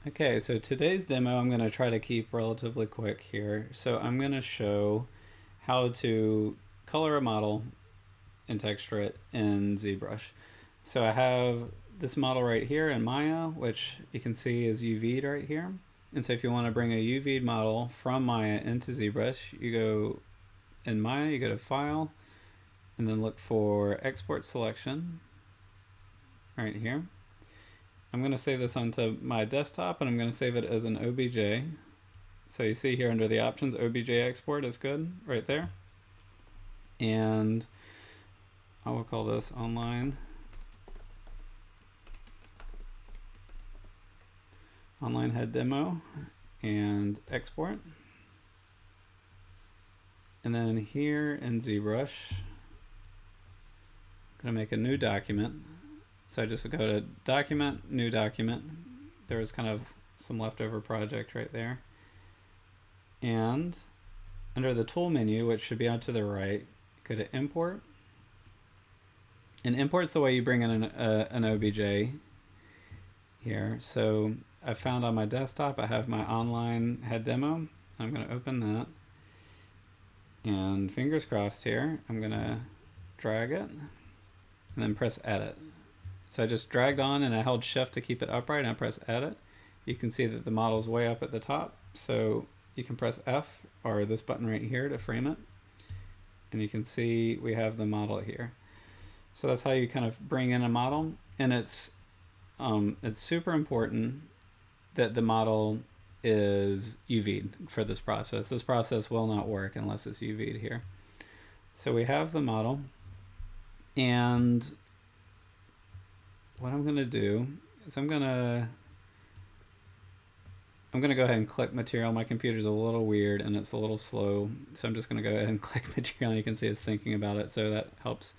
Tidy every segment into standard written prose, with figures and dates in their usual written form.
Okay, so today's demo I'm going to try to keep relatively quick here. So I'm going to show how to color a model and texture it in ZBrush. So I have this model right here in Maya, which you can see is UV'd right here. And so if you want to bring a UV'd model from Maya into ZBrush, you go in Maya, you go to File, and then look for Export Selection right here. I'm going to save this onto my desktop, and I'm going to save it as an OBJ. So you see here under the options, OBJ export is good right there. And I will call this online head demo and export. And then here in ZBrush, I'm going to make a new document. So I just go to document, new document. There was kind of some leftover project right there. And under the tool menu, which should be out to the right, go to import. And import's the way you bring in an OBJ here. So I found on my desktop, I have my online head demo. I'm going to open that. And fingers crossed here, I'm going to drag it and then press edit. So I just dragged on and I held shift to keep it upright and I press edit. You can see that the model's way up at the top. So you can press F or this button right here to frame it. And you can see we have the model here. So that's how you kind of bring in a model. And it's super important that the model is UV'd for this process. This process will not work unless it's UV'd here. So we have the model, and what I'm going to do is I'm going to go ahead and click material. My computer's a little weird and it's a little slow, so I'm just going to go ahead and click material, and you can see it's thinking about it, so that helps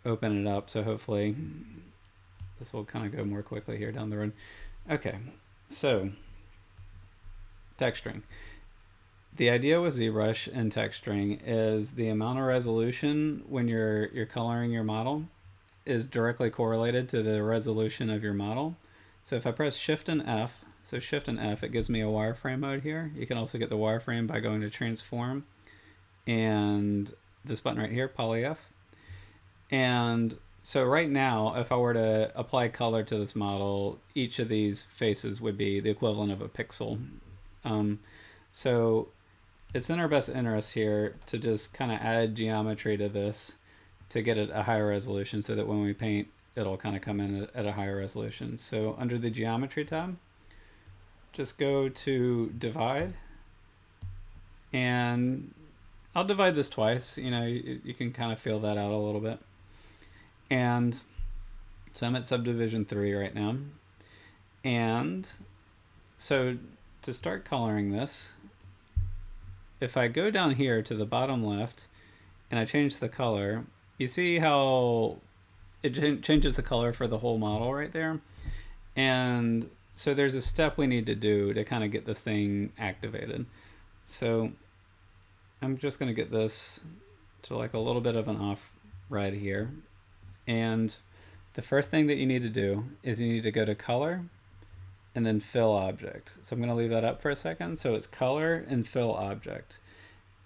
open it up. So hopefully this will kind of go more quickly here down the road. Okay, so texturing. The idea with ZBrush and texturing is the amount of resolution when you're coloring your model is directly correlated to the resolution of your model. So if I press Shift and F, so Shift and F, it gives me a wireframe mode here. You can also get the wireframe by going to Transform and this button right here, Poly F. And so right now, if I were to apply color to this model, each of these faces would be the equivalent of a pixel. So it's in our best interest here to just kind of add geometry to this to get it a higher resolution, so that when we paint, it'll kind of come in at a higher resolution. So under the Geometry tab, just go to Divide, and I'll divide this twice. You know, you can kind of feel that out a little bit. And so I'm at subdivision 3 right now. And so to start coloring this, if I go down here to the bottom left and I change the color, you see how it changes the color for the whole model right there. And so there's a step we need to do to kind of get this thing activated. So I'm just going to get this to like a little bit of an off red here. And the first thing that you need to do is you need to go to Color and then Fill Object. So I'm going to leave that up for a second. So it's Color and Fill Object.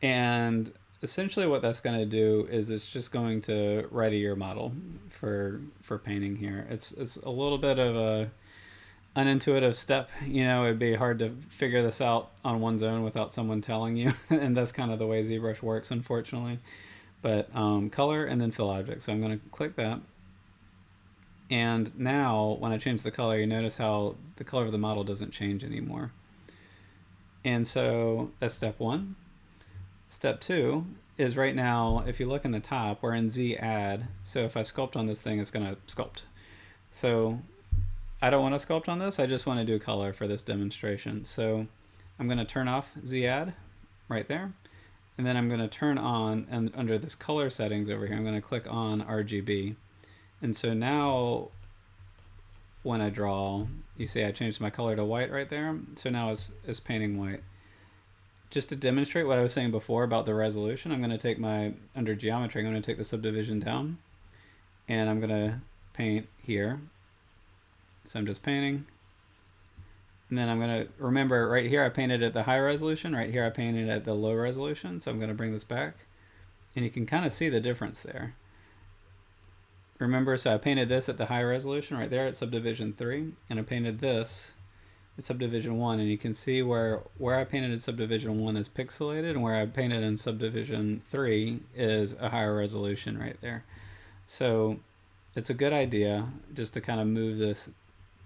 And essentially what that's going to do is it's just going to ready your model for painting here. It's a little bit of a unintuitive step. You know, it'd be hard to figure this out on one's own without someone telling you. And that's kind of the way ZBrush works, unfortunately. But color and then fill object. So I'm going to click that. And now when I change the color, you notice how the color of the model doesn't change anymore. And so that's step 1. Step 2 is right now, if you look in the top, we're in Z add. So if I sculpt on this thing, it's going to sculpt. So I don't want to sculpt on this. I just want to do color for this demonstration. So I'm going to turn off Z add right there. And then I'm going to turn on, and under this color settings over here, I'm going to click on RGB. And so now when I draw, you see I changed my color to white right there. So now it's painting white. Just to demonstrate what I was saying before about the resolution, I'm going to take under geometry, I'm going to take the subdivision down, and I'm going to paint here. So I'm just painting, And then I'm going to remember right here I painted at the high resolution, right here I painted at the low resolution. So I'm going to bring this back and you can kind of see the difference there. Remember, so I painted this at the high resolution right there at subdivision 3, and I painted this at subdivision 1, and you can see where I painted in subdivision 1 is pixelated and where I painted in subdivision 3 is a higher resolution right there. So it's a good idea just to kind of move this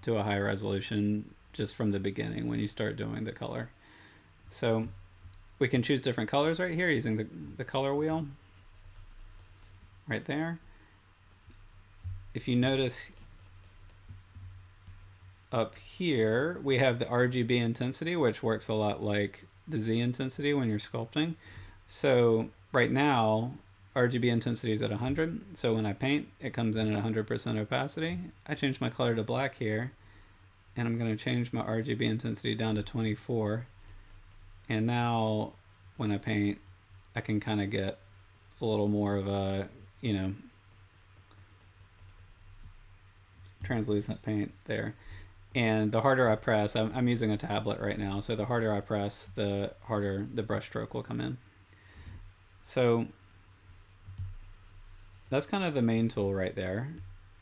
to a high resolution just from the beginning when you start doing the color. So we can choose different colors right here using the color wheel right there. If you notice up here, we have the RGB intensity, which works a lot like the Z intensity when you're sculpting. So right now, RGB intensity is at 100. So when I paint, it comes in at 100% opacity. I change my color to black here, and I'm going to change my RGB intensity down to 24. And now when I paint, I can kind of get a little more of a, you know, translucent paint there. And the harder I press, I'm using a tablet right now, so the harder I press, the harder the brush stroke will come in. So that's kind of the main tool right there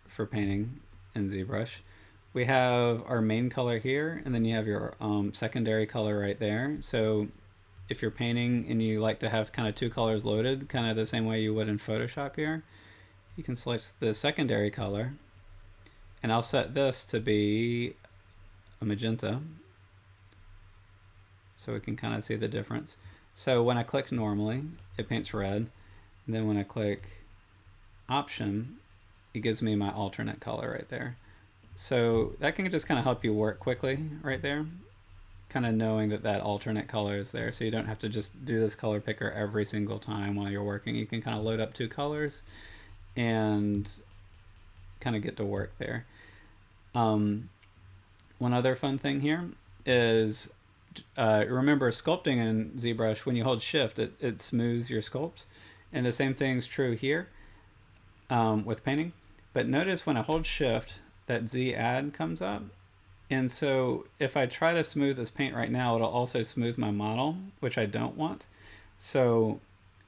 for painting in ZBrush. We have our main color here, and then you have your secondary color right there. So if you're painting and you like to have kind of two colors loaded, kind of the same way you would in Photoshop here, you can select the secondary color, and I'll set this to be a magenta so we can kind of see the difference. So when I click normally, it paints red, and then when I click option, it gives me my alternate color right there. So that can just kind of help you work quickly right there, kind of knowing that that alternate color is there, so you don't have to just do this color picker every single time while you're working. You can kind of load up two colors and kind of get to work there. One other fun thing here is remember sculpting in ZBrush, when you hold shift, it smooths your sculpt, and the same thing's true here with painting. But notice when I hold shift, that Z add comes up, and so if I try to smooth this paint right now, it'll also smooth my model, which I don't want. So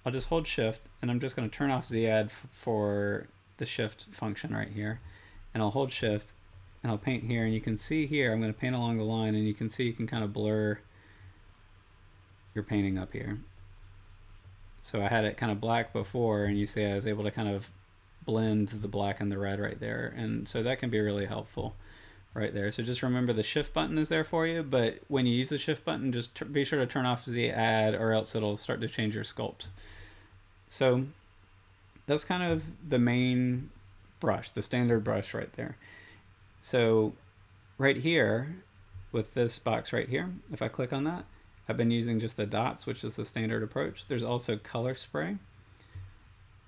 I'll just hold shift, and I'm just going to turn off Z add for the shift function right here, and I'll hold shift and I'll paint here, and you can see here I'm going to paint along the line, and you can see you can kind of blur your painting up here. So I had it kind of black before, and you see I was able to kind of blend the black and the red right there, and so that can be really helpful right there. So just remember the shift button is there for you, but when you use the shift button, just be sure to turn off Z add, or else it'll start to change your sculpt. So that's kind of the main brush, the standard brush right there. So right here with this box right here, if I click on that, I've been using just the dots, which is the standard approach. There's also color spray.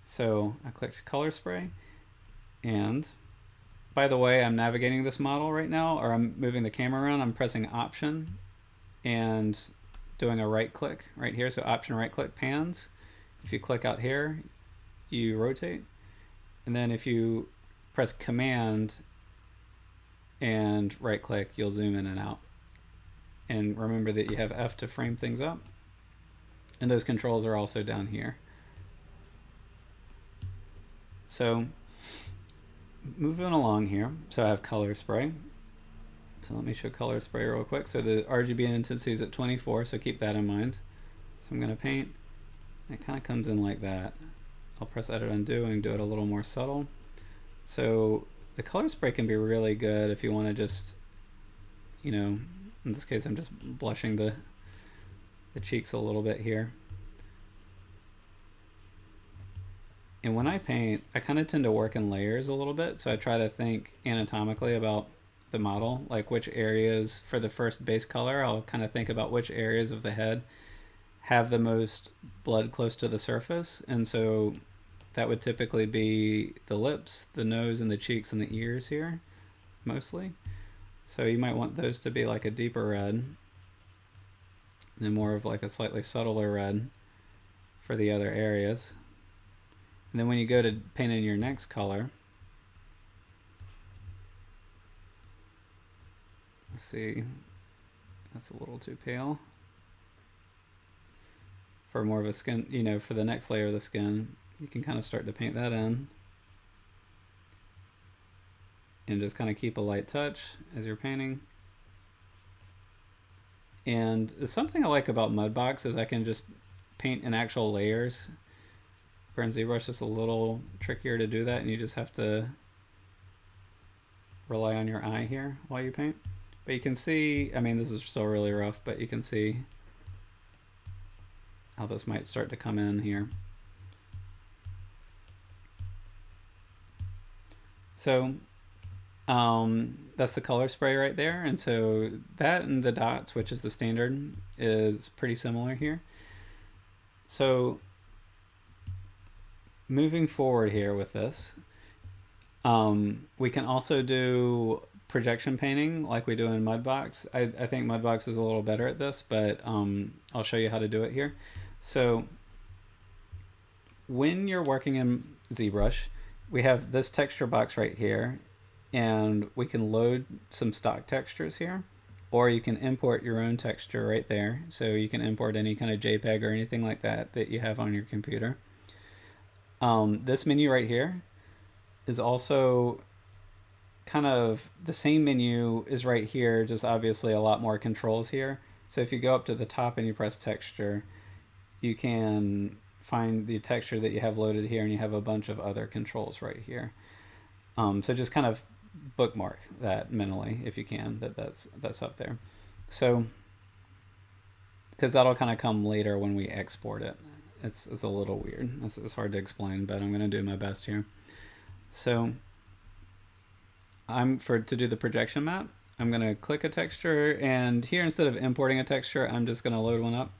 So I clicked color spray, and by the way, I'm navigating this model right now, or I'm moving the camera around. I'm pressing option and doing a right click right here. So option right click pans. If you click out here, you rotate, and then if you press command and right click, you'll zoom in and out. And remember that you have F to frame things up, and those controls are also down here. So moving along here, so I have color spray. So let me show color spray real quick. So the RGB intensity is at 24, so keep that in mind. So I'm going to paint, and it kind of comes in like that. I'll press edit undo and do it a little more subtle. So the color spray can be really good if you want to just, you know, in this case I'm just blushing the cheeks a little bit here. And when I paint, I kind of tend to work in layers a little bit, so I try to think anatomically about the model, like which areas for the first base color, I'll kind of think about which areas of the head have the most blood close to the surface, and so that would typically be the lips, the nose, and the cheeks and the ears here, mostly. So you might want those to be like a deeper red, and then more of like a slightly subtler red for the other areas. And then when you go to paint in your next color, let's see, That's a little too pale. For more of a skin, you know, for the next layer of the skin, you can kind of start to paint that in. And just kind of keep a light touch as you're painting. And something I like about Mudbox is I can just paint in actual layers. Where in Zbrush it's a little trickier to do that, and you just have to rely on your eye here while you paint. But you can see, I mean, this is still really rough, but you can see how this might start to come in here. So that's the color spray right there. And so that and the dots, which is the standard, is pretty similar here. So moving forward here with this, we can also do projection painting like we do in Mudbox. I think Mudbox is a little better at this, but I'll show you how to do it here. So when you're working in ZBrush, we have this texture box right here, and we can load some stock textures here, or you can import your own texture right there. So you can import any kind of JPEG or anything like that that you have on your computer. This menu right here is also kind of the same menu is right here, just obviously a lot more controls here. So if you go up to the top and you press texture, you can find the texture that you have loaded here, and you have a bunch of other controls right here. So just kind of bookmark that mentally if you can, that's up there. So because that'll kind of come later when we export it. It's a little weird. It's hard to explain, but I'm going to do my best here. So to do the projection map, I'm going to click a texture, and here instead of importing a texture, I'm just going to load one up,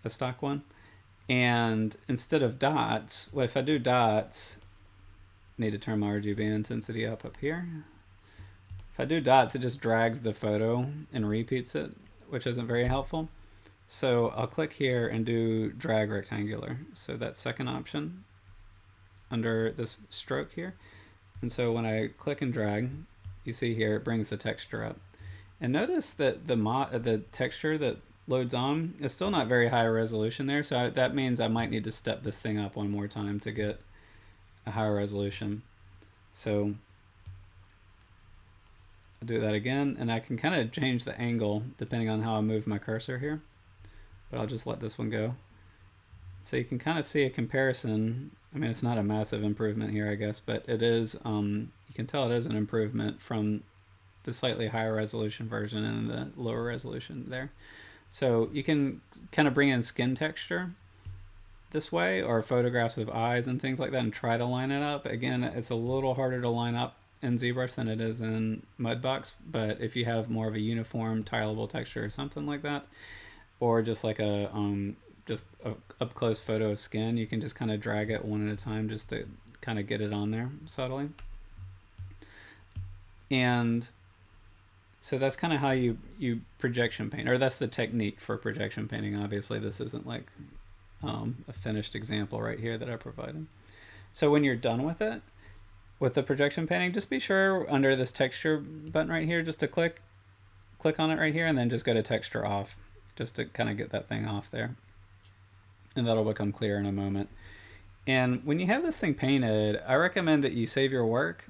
a stock one. And instead of dots, well, if I do dots, I need to turn my Rgb intensity up here. If I do dots, it just drags the photo and repeats it, which isn't very helpful. So I'll click here and do drag rectangular. So that second option under this stroke here. And so when I click and drag, you see here it brings the texture up. And notice that the texture that loads on is still not very high resolution there. So that means I might need to step this thing up one more time to get a higher resolution. So I'll do that again, and I can kind of change the angle depending on how I move my cursor here. But I'll just let this one go. So you can kind of see a comparison. I mean, it's not a massive improvement here, I guess, but it is, you can tell it is an improvement from the slightly higher resolution version and the lower resolution there. So you can kind of bring in skin texture this way, or photographs of eyes and things like that, and try to line it up. Again, it's a little harder to line up in ZBrush than it is in Mudbox, but if you have more of a uniform tileable texture or something like that, or just like a up close photo of skin, you can just kind of drag it one at a time just to kind of get it on there subtly. And so that's kind of how you projection paint, or that's the technique for projection painting. Obviously this isn't like a finished example right here that I provided. So when you're done with it, with the projection painting, just be sure under this texture button right here just to click on it right here, and then just go to texture off, just to kind of get that thing off there. And that'll become clear in a moment. And when you have this thing painted, I recommend that you save your work.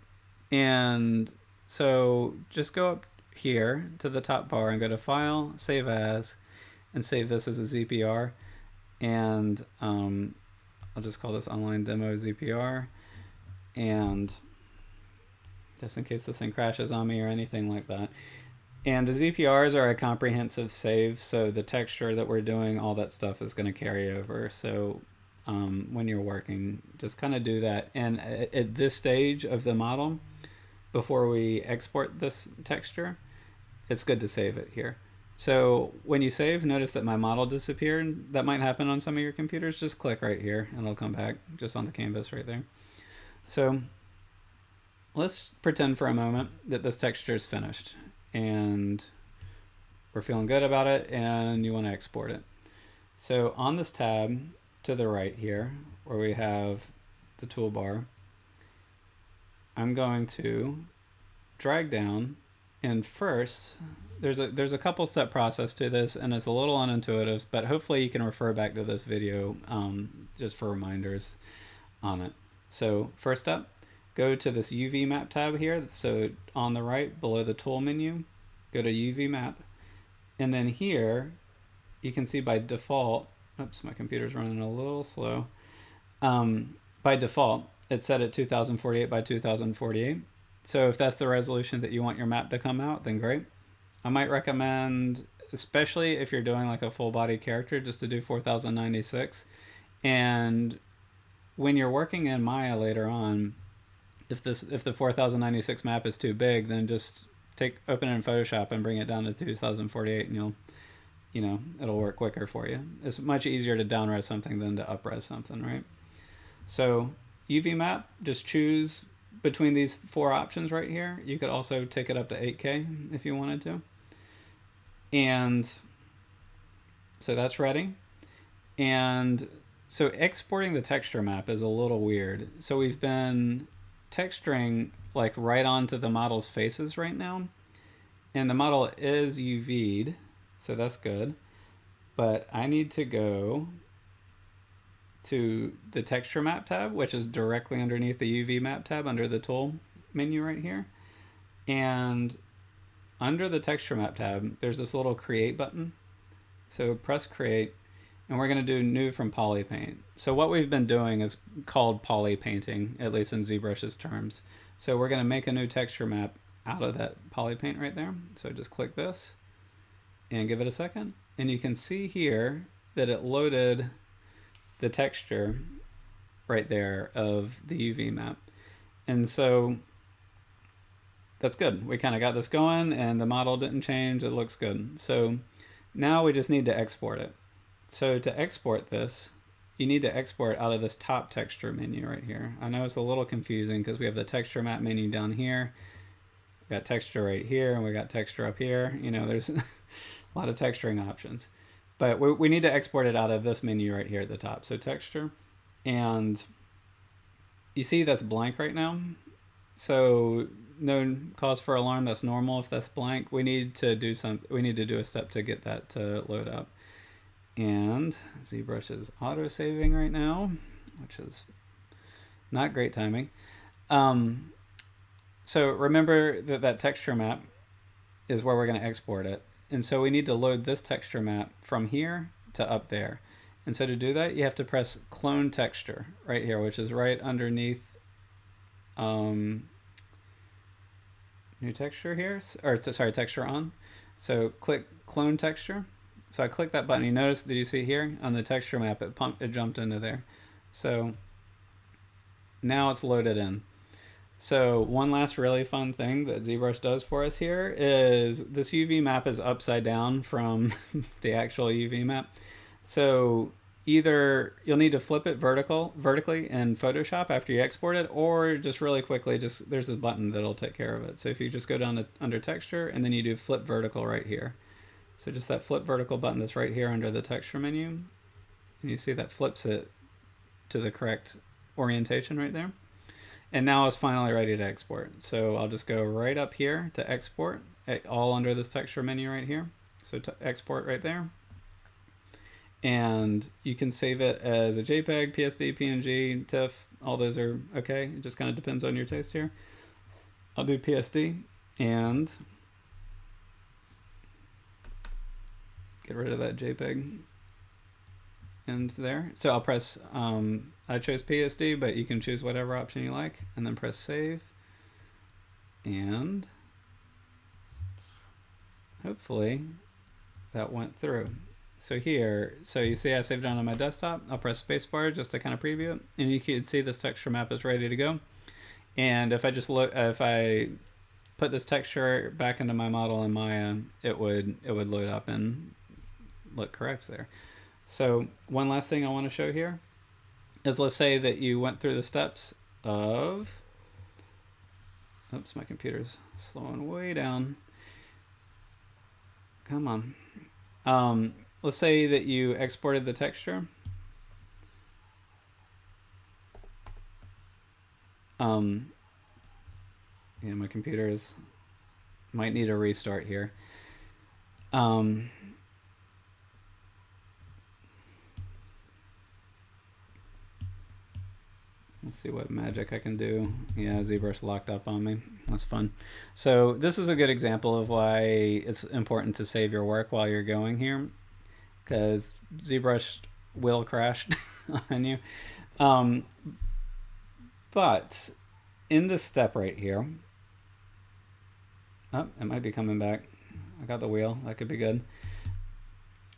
And so just go up here to the top bar and go to File, Save As, and save this as a ZPR. And I'll just call this Online Demo ZPR. And just in case this thing crashes on me or anything like that. And the ZPRs are a comprehensive save, so the texture that we're doing, all that stuff is going to carry over. So when you're working, just kind of do that. And at this stage of the model, before we export this texture, it's good to save it here. So when you save, notice that my model disappeared. That might happen on some of your computers. Just click right here and it'll come back just on the canvas right there. So let's pretend for a moment that this texture is finished and we're feeling good about it and you want to export it. So on this tab to the right here, where we have the toolbar, I'm going to drag down, and first there's a couple step process to this, and it's a little unintuitive, but hopefully you can refer back to this video just for reminders on it. So first step, go to this UV map tab here. So on the right below the tool menu, go to UV map, and then here you can see by default, oops, my computer's running a little slow. By default, it's set at 2048 by 2048. So if that's the resolution that you want your map to come out, then great. I might recommend, especially if you're doing like a full body character, just to do 4096. And when you're working in Maya later on, if the 4096 map is too big, then just open it in Photoshop and bring it down to 2048, and it'll work quicker for you. It's much easier to downres something than to upres something, right? So UV map, just choose between these 4 options right here. You could also take it up to 8K if you wanted to. And so that's ready. And so exporting the texture map is a little weird. So we've been texturing like right onto the model's faces right now. And the model is UV'd, so that's good. But I need to go to the texture map tab, which is directly underneath the UV map tab under the tool menu right here. And under the texture map tab, there's this little create button. So press create, and we're going to do new from polypaint. So what we've been doing is called poly painting, at least in Zbrush's terms. So we're going to make a new texture map out of that polypaint right there. So just click this and give it a second. And you can see here that it loaded the texture right there of the UV map. And so that's good. We kind of got this going and the model didn't change. It looks good. So now we just need to export it. So to export this, you need to export out of this top texture menu right here. I know it's a little confusing because we have the texture map menu down here. We got texture right here and we got texture up here. There's a lot of texturing options. But we need to export it out of this menu right here at the top. So texture, and you see that's blank right now. So no cause for alarm. That's normal if that's blank. We need to do a step to get that to load up. And ZBrush is auto saving right now, which is not great timing. So remember that texture map is where we're going to export it. And so we need to load this texture map from here to up there. And so to do that, you have to press clone texture right here, which is right underneath new texture here, or sorry, texture on. So click clone texture. So I click that button. You notice, did you see here on the texture map, it jumped into there. So now it's loaded in. So one last really fun thing that ZBrush does for us here is this UV map is upside down from the actual UV map. So either you'll need to flip it vertically in Photoshop after you export it, or just really quickly, there's this button that'll take care of it. So if you just go down to under texture and then you do flip vertical right here. So just that flip vertical button that's right here under the texture menu. And you see that flips it to the correct orientation right there. And now it's finally ready to export. So I'll just go right up here to export, all under this texture menu right here. So to export right there. And you can save it as a JPEG, PSD, PNG, TIFF. All those are okay. It just kind of depends on your taste here. I'll do PSD and get rid of that JPEG end there. So I'll press, I chose PSD, but you can choose whatever option you like, and then press save. And hopefully that went through. So here, so you see I saved it on my desktop. I'll press spacebar just to kind of preview it, and you can see this texture map is ready to go. And if I just if I put this texture back into my model in Maya, it would load up and look correct there. So one last thing I want to show here is, let's say that you went through the steps of, oops, my computer's slowing way down. Come on. Let's say that you exported the texture. Yeah, my computer might need a restart here. Let's see what magic I can do. Yeah, Zbrush locked up on me. That's fun. So this is a good example of why it's important to save your work while you're going here, because Zbrush will crash on you. But in this step right here, oh, it might be coming back. I got the wheel. That could be good.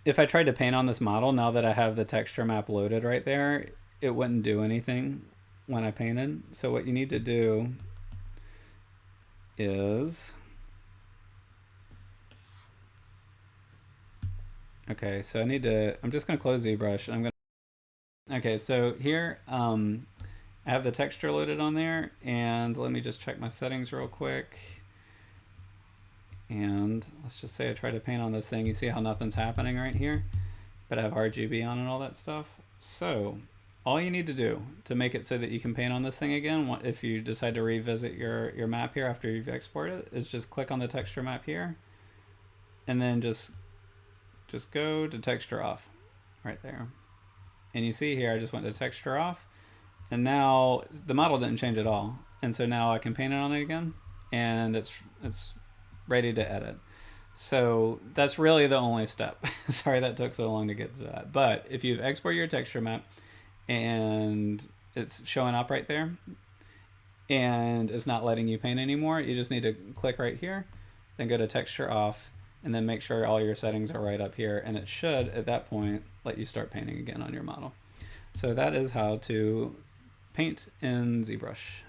If I tried to paint on this model, now that I have the texture map loaded right there, it wouldn't do anything when I painted. So what you need to do is, okay, so I'm just gonna close ZBrush. Okay, so here, I have the texture loaded on there, and let me just check my settings real quick. And let's just say I try to paint on this thing. You see how nothing's happening right here, but I have RGB on and all that stuff. So all you need to do to make it so that you can paint on this thing again, if you decide to revisit your map here after you've exported it, is just click on the texture map here, and then just go to texture off right there. And you see here, I just went to texture off, and now the model didn't change at all. And so now I can paint it on it again, and it's ready to edit. So that's really the only step. Sorry that took so long to get to that. But if you've exported your texture map and it's showing up right there and it's not letting you paint anymore, you just need to click right here, then go to texture off, and then make sure all your settings are right up here, and it should at that point let you start painting again on your model. So that is how to paint in ZBrush.